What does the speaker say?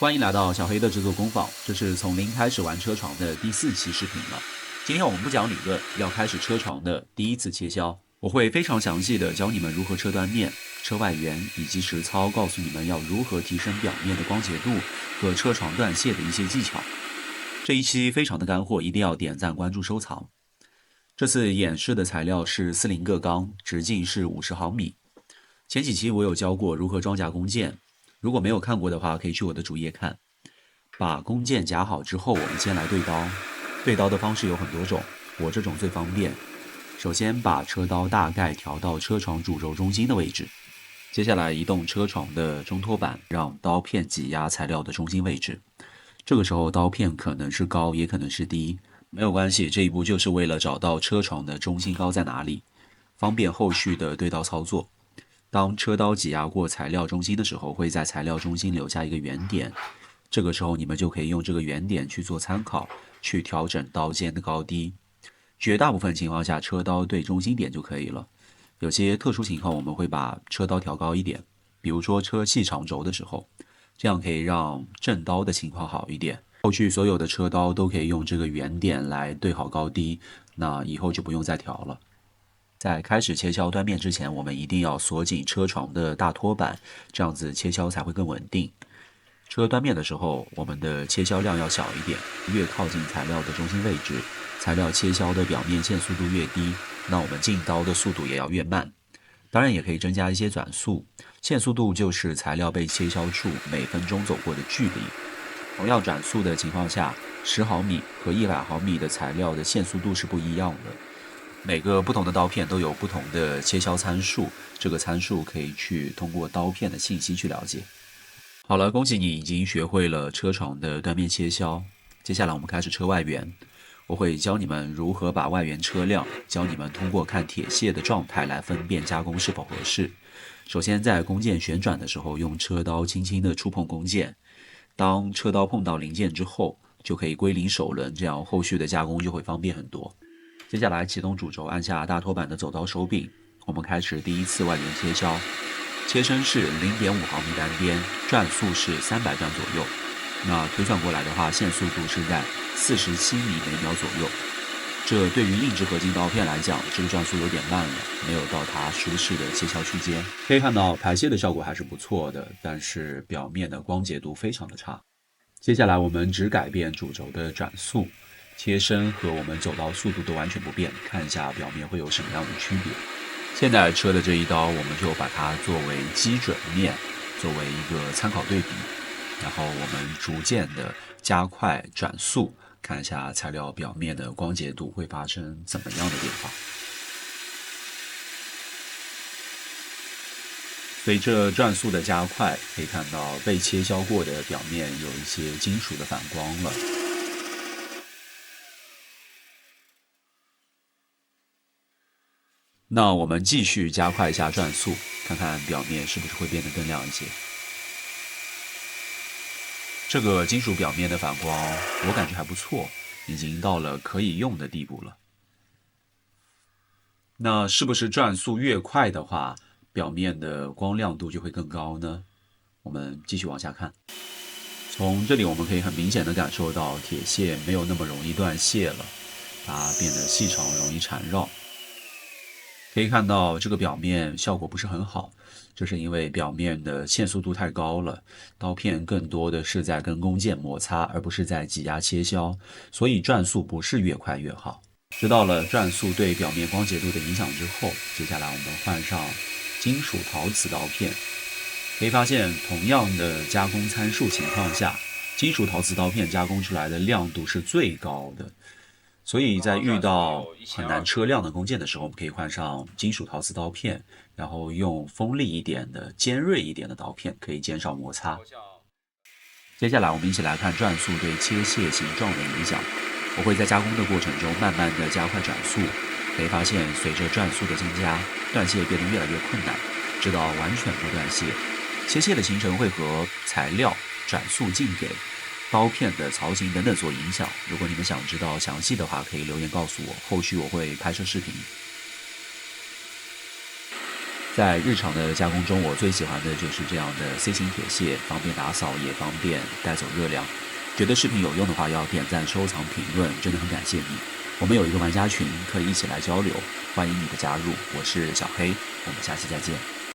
欢迎来到小黑的制作工坊，这是从零开始玩车床的第4期视频了。今天我们不讲理论，要开始车床的第一次切削。我会非常详细的教你们如何车断面、车外缘以及实操，告诉你们要如何提升表面的光洁度和车床断屑的一些技巧。这一期非常的干货，一定要点赞、关注、收藏。这次演示的材料是40铬钢，直径是50毫米。前几期我有教过如何装夹弓箭，如果没有看过的话，可以去我的主页看。把弓箭夹好之后，我们先来对刀。对刀的方式有很多种，我这种最方便。首先把车刀大概调到车床主轴中心的位置，接下来移动车床的中托板，让刀片挤压材料的中心位置。这个时候刀片可能是高，也可能是低，没有关系，这一步就是为了找到车床的中心高在哪里，方便后续的对刀操作。当车刀挤压过材料中心的时候，会在材料中心留下一个圆点，这个时候你们就可以用这个圆点去做参考，去调整刀尖的高低。绝大部分情况下，车刀对中心点就可以了。有些特殊情况，我们会把车刀调高一点，比如说车系长轴的时候，这样可以让正刀的情况好一点。后续所有的车刀都可以用这个圆点来对好高低，那以后就不用再调了。在开始切削断面之前，我们一定要锁紧车床的大托板，这样子切削才会更稳定。车断面的时候，我们的切削量要小一点，越靠近材料的中心位置，材料切削的表面线速度越低，那我们进刀的速度也要越慢。当然也可以增加一些转速，线速度就是材料被切削处每分钟走过的距离。同样转速的情况下，10毫米和100毫米的材料的线速度是不一样的。每个不同的刀片都有不同的切削参数，这个参数可以去通过刀片的信息去了解。好了，恭喜你已经学会了车床的断面切削。接下来我们开始车外缘，我会教你们如何把外缘车亮，教你们通过看铁屑的状态来分辨加工是否合适。首先在弓箭旋转的时候，用车刀轻轻的触碰弓箭，当车刀碰到零件之后，就可以归零手轮，这样后续的加工就会方便很多。接下来启动主轴，按下大托板的走刀手柄，我们开始第一次外缘切削。切身是0.5毫米单边，转速是300转左右。那推算过来的话，线速度是在47米每秒左右。这对于硬质合金刀片来讲，这个转速有点慢了，没有到它舒适的切削区间。可以看到排屑的效果还是不错的，但是表面的光洁度非常的差。接下来我们只改变主轴的转速，切身和我们走刀速度都完全不变，看一下表面会有什么样的区别。现在车的这一刀，我们就把它作为基准面，作为一个参考对比，然后我们逐渐的加快转速，看一下材料表面的光洁度会发生怎么样的变化。随着转速的加快，可以看到被切削过的表面有一些金属的反光了。那我们继续加快一下转速，看看表面是不是会变得更亮一些。这个金属表面的反光，我感觉还不错，已经到了可以用的地步了。那是不是转速越快的话，表面的光亮度就会更高呢？我们继续往下看。从这里我们可以很明显的感受到铁屑没有那么容易断屑了，它变得细长，容易缠绕。可以看到这个表面效果不是很好，这是因为表面的线速度太高了，刀片更多的是在跟弓箭摩擦，而不是在挤压切削，所以转速不是越快越好。知道了转速对表面光洁度的影响之后，接下来我们换上金属陶瓷刀片。可以发现同样的加工参数情况下，金属陶瓷刀片加工出来的亮度是最高的。所以在遇到很难车亮的弓箭的时候，我们可以换上金属陶瓷刀片，然后用锋利一点的、尖锐一点的刀片，可以减少摩擦。接下来我们一起来看转速对切屑形状的影响。我会在加工的过程中慢慢的加快转速，可以发现随着转速的增加，断屑变得越来越困难，直到完全不断屑。切屑的形成会和材料、转速进给刀片的槽型等等做影响。如果你们想知道详细的话，可以留言告诉我，后续我会拍摄视频。在日常的加工中，我最喜欢的就是这样的 C 型铁屑，方便打扫，也方便带走热量。觉得视频有用的话，要点赞、收藏、评论，真的很感谢你。我们有一个玩家群，可以一起来交流，欢迎你的加入。我是小黑，我们下期再见。